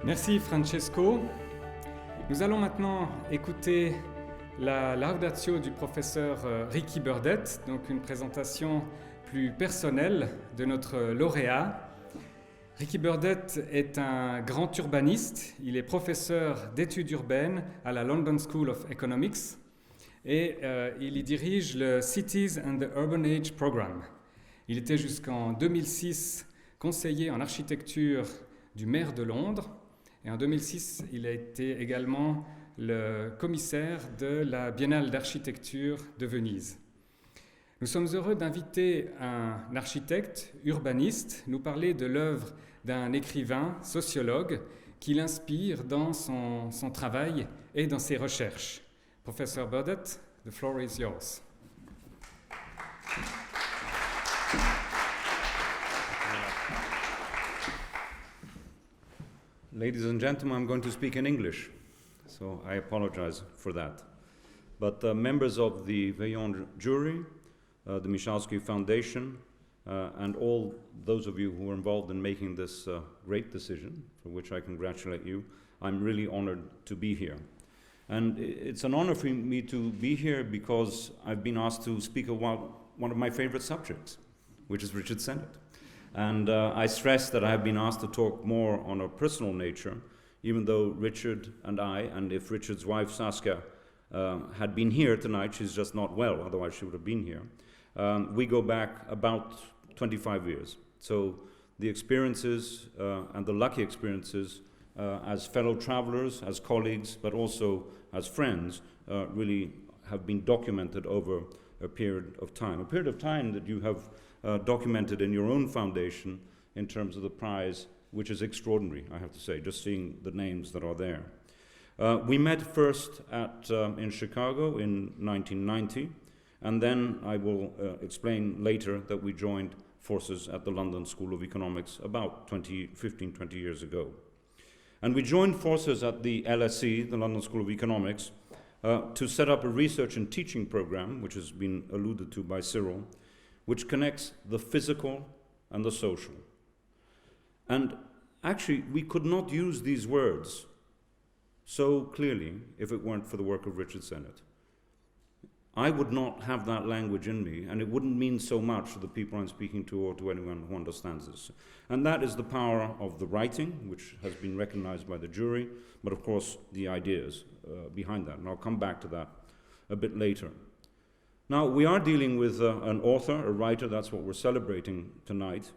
Merci Francesco. Nous allons maintenant écouter la Laudatio du professeur Ricky Burdett, donc une présentation plus personnelle de notre lauréat. Ricky Burdett est un grand urbaniste, il est professeur d'études urbaines à la London School of Economics et il y dirige le Cities and the Urban Age Programme. Il était jusqu'en 2006 conseiller en architecture du maire de Londres et en 2006 il a été également le commissaire de la Biennale d'architecture de Venise. Nous sommes heureux d'inviter un architecte urbaniste nous parler de l'œuvre d'un écrivain, sociologue, qui l'inspire dans son travail et dans ses recherches. Professeur Burdett, the floor is yours. Ladies and gentlemen, I'm going to speak in English, so I apologize for that. But members of the Veillon jury, the Michalski Foundation, and all those of you who were involved in making this great decision, for which I congratulate you, I'm really honored to be here. And it's an honor for me to be here because I've been asked to speak about one of my favorite subjects, which is Richard Sennett. And I stress that I have been asked to talk more on a personal nature, even though Richard and I, and if Richard's wife Saskia had been here tonight, she's just not well, otherwise she would have been here. We go back about 25 years. So the experiences and the lucky experiences as fellow travelers, as colleagues, but also as friends, really have been documented over a period of time that you have documented in your own foundation in terms of the prize, which is extraordinary, I have to say, just seeing the names that are there. We met first in Chicago in 1990, and then I will explain later that we joined forces at the London School of Economics about 15, 20 years ago. And we joined forces at the LSE, the London School of Economics, to set up a research and teaching program, which has been alluded to by Cyril, which connects the physical and the social. And actually, we could not use these words so clearly if it weren't for the work of Richard Sennett. I would not have that language in me, and it wouldn't mean so much to the people I'm speaking to or to anyone who understands this. And that is the power of the writing, which has been recognized by the jury, but of course the ideas behind that. And I'll come back to that a bit later. Now, we are dealing with an author, a writer, that's what we're celebrating tonight,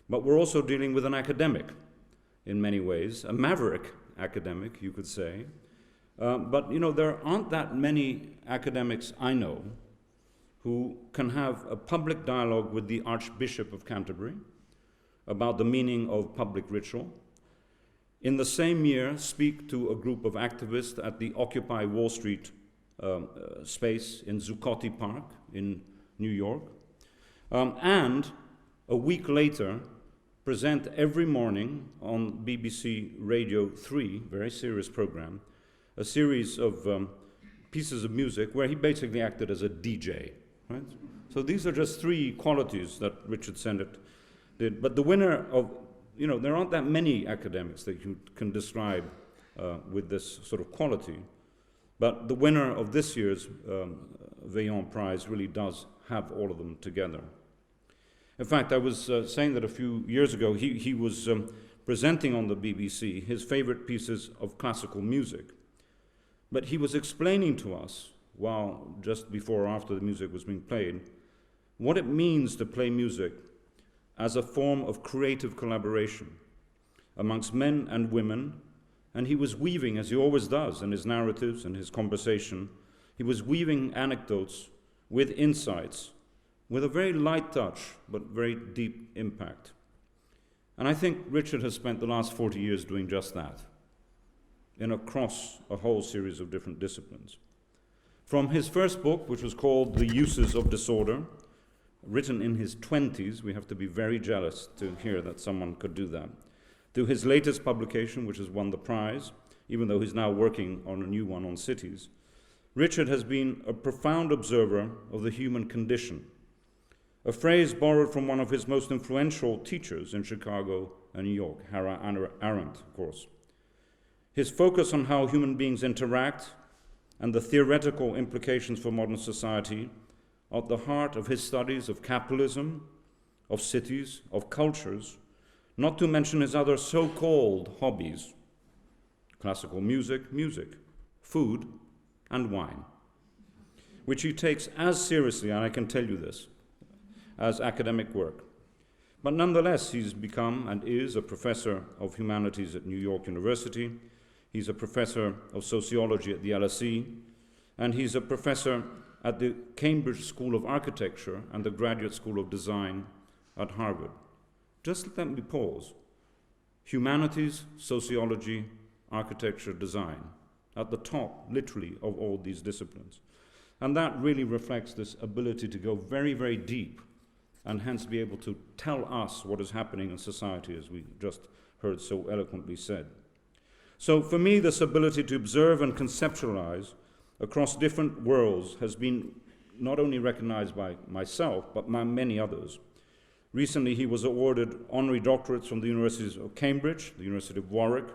but we're also dealing with an academic in many ways, a maverick academic, you could say. But, you know, there aren't that many academics I know who can have a public dialogue with the Archbishop of Canterbury about the meaning of public ritual. In the same year, speak to a group of activists at the Occupy Wall Street space in Zuccotti Park in New York. And a week later, present every morning on BBC Radio 3, very serious program, a series of pieces of music where he basically acted as a DJ, right? So these are just three qualities that Richard Sennett did. But the winner of, you know, there aren't that many academics that you can describe with this sort of quality. But the winner of this year's Veillon Prize really does have all of them together. In fact, I was saying that a few years ago, he was presenting on the BBC his favorite pieces of classical music. But he was explaining to us, while just before or after the music was being played, what it means to play music as a form of creative collaboration amongst men and women. And he was weaving, as he always does in his narratives and his conversation, he was weaving anecdotes with insights, with a very light touch, but very deep impact. And I think Richard has spent the last 40 years doing just that, across a whole series of different disciplines. From his first book, which was called The Uses of Disorder, written in his 20s, we have to be very jealous to hear that someone could do that, to his latest publication, which has won the prize, even though he's now working on a new one on cities, Richard has been a profound observer of the human condition, a phrase borrowed from one of his most influential teachers in Chicago and New York, Hannah Arendt, of course. His focus on how human beings interact and the theoretical implications for modern society are at the heart of his studies of capitalism, of cities, of cultures, not to mention his other so-called hobbies: classical music, food, and wine, which he takes as seriously, and I can tell you this, as academic work. But nonetheless, he's become and is a professor of humanities at New York University. He's a professor of sociology at the LSE, and he's a professor at the Cambridge School of Architecture and the Graduate School of Design at Harvard. Just let me pause. Humanities, sociology, architecture, design, at the top, literally, of all these disciplines. And that really reflects this ability to go very, very deep and hence be able to tell us what is happening in society, as we just heard so eloquently said. So for me, this ability to observe and conceptualize across different worlds has been not only recognized by myself, but by many others. Recently, he was awarded honorary doctorates from the Universities of Cambridge, the University of Warwick.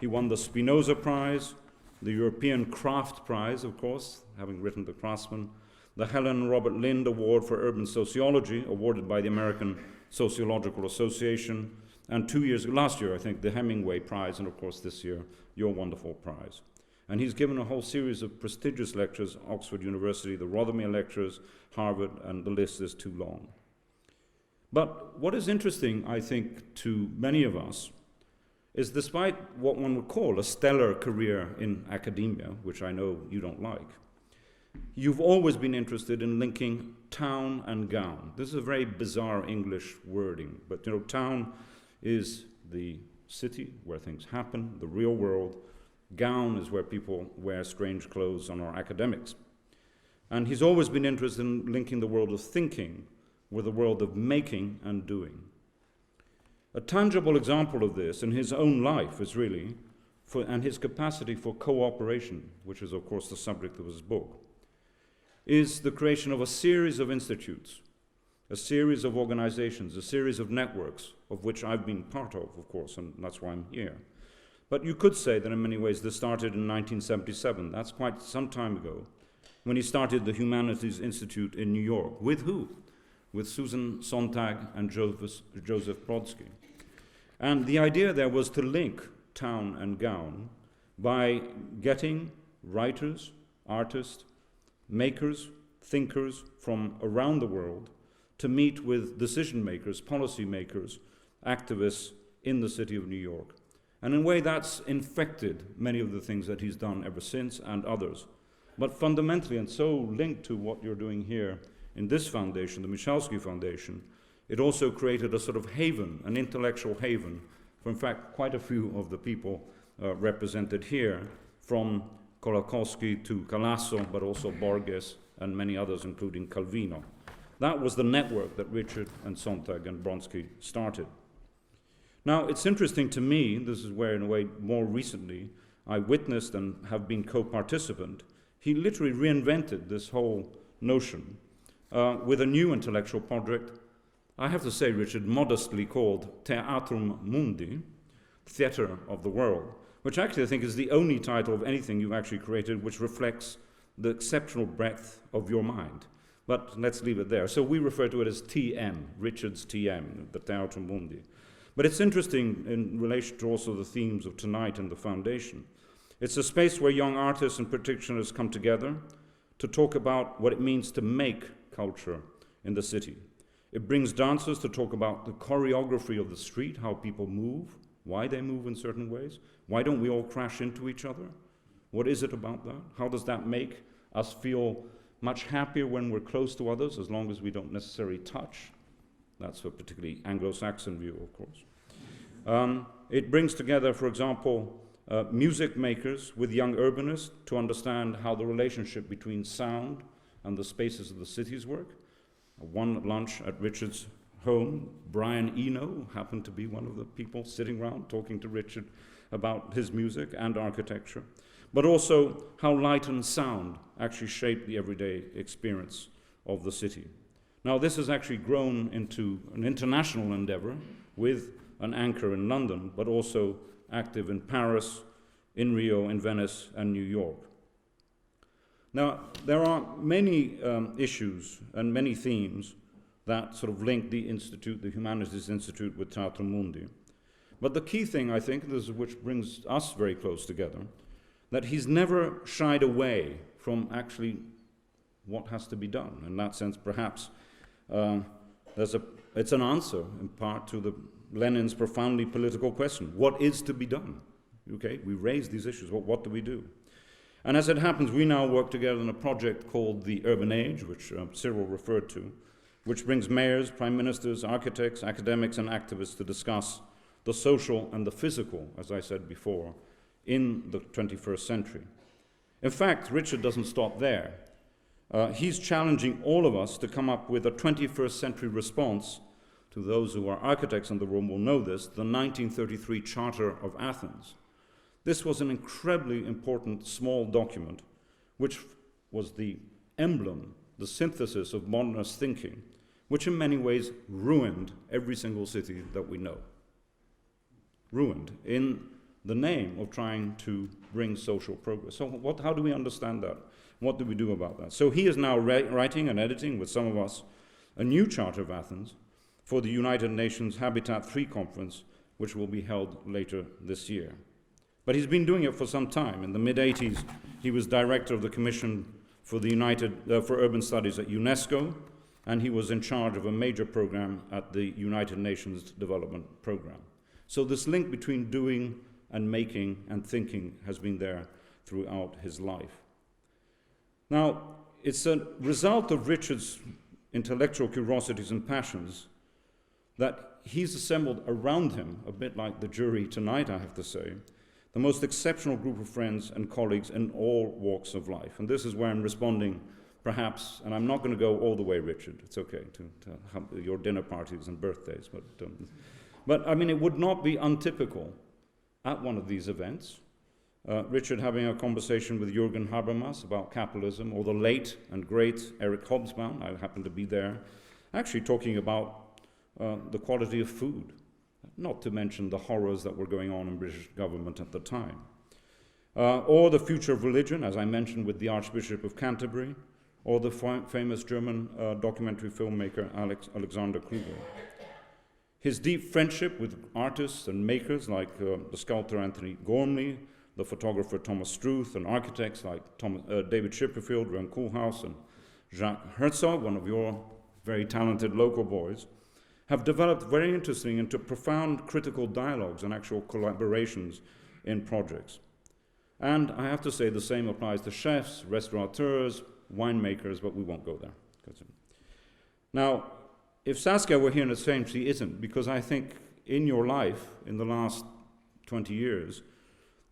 He won the Spinoza Prize, the European Craft Prize, of course, having written The Craftsman, the Helen Robert Lind Award for Urban Sociology, awarded by the American Sociological Association, and last year, I think, the Hemingway Prize, and of course this year, your wonderful prize. And he's given a whole series of prestigious lectures, Oxford University, the Rothermere Lectures, Harvard, and the list is too long. But what is interesting, I think, to many of us, is despite what one would call a stellar career in academia, which I know you don't like, you've always been interested in linking town and gown. This is a very bizarre English wording, but town is the city where things happen, the real world. Gown is where people wear strange clothes and are academics. And he's always been interested in linking the world of thinking with the world of making and doing. A tangible example of this in his own life is really, and his capacity for cooperation, which is of course the subject of his book, is the creation of a series of institutes, a series of organizations, a series of networks, of which I've been part of course, and that's why I'm here. But you could say that in many ways this started in 1977. That's quite some time ago, when he started the Humanities Institute in New York. With who? With Susan Sontag and Joseph Brodsky. And the idea there was to link town and gown by getting writers, artists, makers, thinkers from around the world to meet with decision makers, policy makers, activists in the city of New York. And in a way that's infected many of the things that he's done ever since and others. But fundamentally, and so linked to what you're doing here in this foundation, the Michalski Foundation, it also created a sort of haven, an intellectual haven, for in fact quite a few of the people represented here, from Kolakowski to Calasso, but also Borges and many others, including Calvino. That was the network that Richard and Sontag and Brodsky started. Now, it's interesting to me, this is where in a way more recently I witnessed and have been co-participant, he literally reinvented this whole notion with a new intellectual project, I have to say, Richard, modestly called Theatrum Mundi, Theatre of the World, which actually I think is the only title of anything you've actually created which reflects the exceptional breadth of your mind. But let's leave it there. So we refer to it as TM, Richard's TM, the Theatrum Mundi. But it's interesting in relation to also the themes of tonight and the foundation. It's a space where young artists and practitioners come together to talk about what it means to make culture in the city. It brings dancers to talk about the choreography of the street, how people move, why they move in certain ways. Why don't we all crash into each other? What is it about that? How does that make us feel much happier when we're close to others, as long as we don't necessarily touch? That's a particularly Anglo-Saxon view, of course. It brings together, for example, music makers with young urbanists to understand how the relationship between sound and the spaces of the cities work. One lunch at Richard's home, Brian Eno happened to be one of the people sitting around talking to Richard about his music and architecture, but also how light and sound actually shape the everyday experience of the city. Now, this has actually grown into an international endeavor with an anchor in London, but also active in Paris, in Rio, in Venice, and New York. Now, there are many issues and many themes that sort of link the Institute, the Humanities Institute, with Teatro Mundi. But the key thing, I think, this is which brings us very close together, that he's never shied away from actually what has to be done. In that sense, perhaps it's an answer, in part, to Lenin's profoundly political question. What is to be done? Okay, we raise these issues. What do we do? And as it happens, we now work together on a project called the Urban Age, which Cyril referred to, which brings mayors, prime ministers, architects, academics, and activists to discuss the social and the physical, as I said before, in the 21st century. In fact, Richard doesn't stop there. He's challenging all of us to come up with a 21st century response to those who are architects in the room will know this, the 1933 Charter of Athens. This was an incredibly important small document, which was the emblem, the synthesis of modernist thinking, which in many ways ruined every single city that we know. Ruined in the name of trying to bring social progress. So how do we understand that? What do we do about that? So he is now writing and editing, with some of us, a new Charter of Athens for the United Nations Habitat 3 conference, which will be held later this year. But he's been doing it for some time. In the mid-80s, he was director of the Commission for for Urban Studies at UNESCO, and he was in charge of a major program at the United Nations Development Program. So this link between doing and making and thinking has been there throughout his life. Now, it's a result of Richard's intellectual curiosities and passions that he's assembled around him, a bit like the jury tonight, I have to say, the most exceptional group of friends and colleagues in all walks of life. And this is where I'm responding, perhaps, and I'm not going to go all the way, Richard, it's okay, to your dinner parties and birthdays, but I mean, it would not be untypical at one of these events, Richard having a conversation with Jürgen Habermas about capitalism, or the late and great Eric Hobsbawm, I happened to be there, actually talking about the quality of food, not to mention the horrors that were going on in British government at the time. Or the future of religion, as I mentioned, with the Archbishop of Canterbury, or the famous German documentary filmmaker Alexander Kluge. His deep friendship with artists and makers like the sculptor Anthony Gormley, the photographer Thomas Struth, and architects like David Chipperfield, Ron Koolhaas, and Jacques Herzog, one of your very talented local boys, have developed very interesting into profound critical dialogues and actual collaborations in projects. And I have to say the same applies to chefs, restaurateurs, winemakers, but we won't go there. Now, if Saskia were here in the same, she isn't, because I think in your life, in the last 20 years,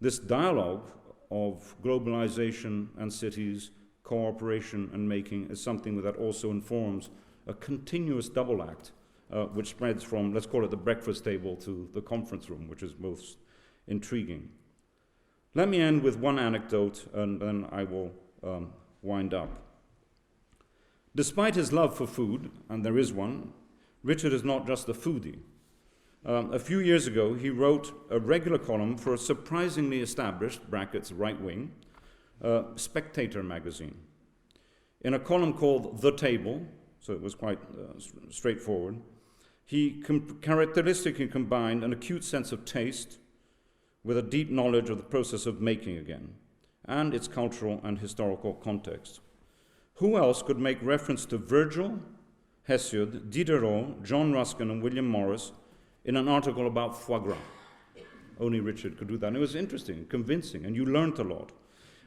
this dialogue of globalization and cities, cooperation and making is something that also informs a continuous double act, which spreads from, let's call it the breakfast table, to the conference room, which is most intriguing. Let me end with one anecdote, and then I will wind up. Despite his love for food, and there is one, Richard is not just a foodie. A few years ago, he wrote a regular column for a surprisingly established, brackets right wing, Spectator magazine. In a column called The Table, so it was quite straightforward, he characteristically combined an acute sense of taste with a deep knowledge of the process of making again, and its cultural and historical context. Who else could make reference to Virgil, Hesiod, Diderot, John Ruskin, and William Morris in an article about foie gras? Only Richard could do that. And it was interesting, convincing, and you learned a lot.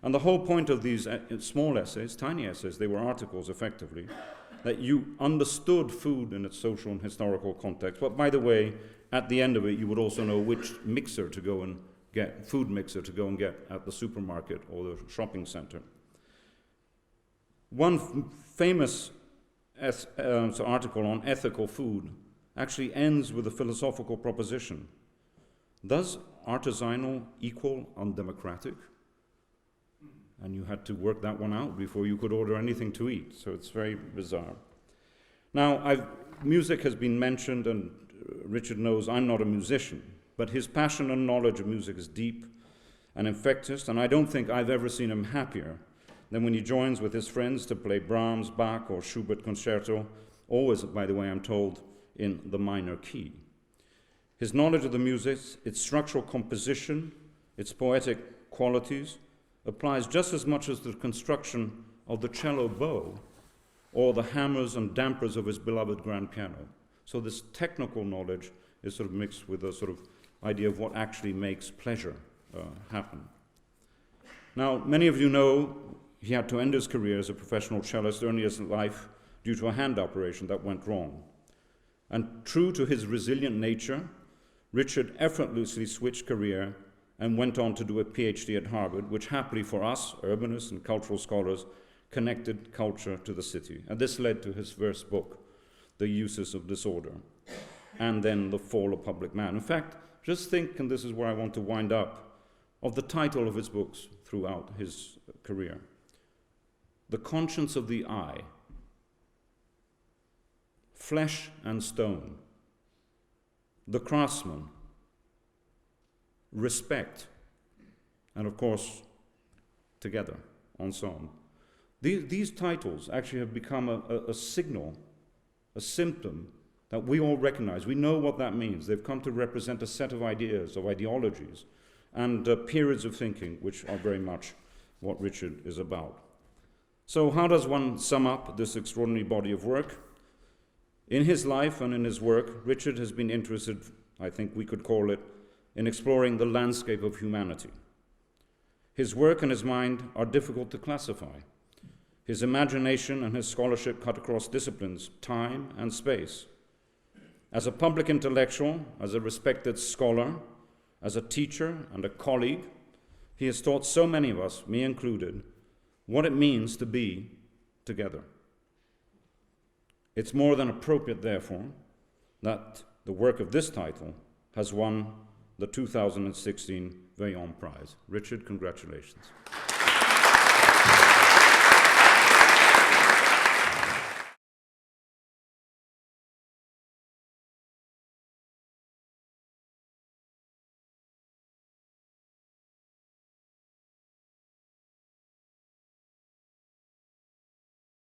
And the whole point of these small essays, tiny essays, they were articles effectively, that you understood food in its social and historical context. But by the way, at the end of it, you would also know which mixer to go and get, food mixer to go and get at the supermarket or the shopping center. One famous article on ethical food actually ends with a philosophical proposition. Does artisanal equal undemocratic? And you had to work that one out before you could order anything to eat, so it's very bizarre. Now, music has been mentioned, and Richard knows I'm not a musician, but his passion and knowledge of music is deep, and infectious, and I don't think I've ever seen him happier than when he joins with his friends to play Brahms, Bach, or Schubert concerto, always, by the way, I'm told, in the minor key. His knowledge of the music, its structural composition, its poetic qualities, applies just as much as the construction of the cello bow or the hammers and dampers of his beloved grand piano. So this technical knowledge is sort of mixed with a sort of idea of what actually makes pleasure happen. Now, many of you know he had to end his career as a professional cellist early in his life due to a hand operation that went wrong. And true to his resilient nature, Richard effortlessly switched career and went on to do a PhD at Harvard, which happily for us, urbanists and cultural scholars, connected culture to the city. And this led to his first book, The Uses of Disorder, and then The Fall of Public Man. In fact, just think, and this is where I want to wind up, of the title of his books throughout his career. The Conscience of the Eye, Flesh and Stone, The Craftsman, Respect, and of course, Together, Ensemble. These titles actually have become a signal, a symptom that we all recognize. We know what that means. They've come to represent a set of ideas, of ideologies, and periods of thinking, which are very much what Richard is about. So how does one sum up this extraordinary body of work? In his life and in his work, Richard has been interested, I think we could call it, in exploring the landscape of humanity. His work and his mind are difficult to classify. His imagination and his scholarship cut across disciplines, time and space. As a public intellectual, as a respected scholar, as a teacher and a colleague, he has taught so many of us, me included, what it means to be together. It's more than appropriate, therefore, that the work of this title has won the 2016 Veillon Prize. Richard, congratulations.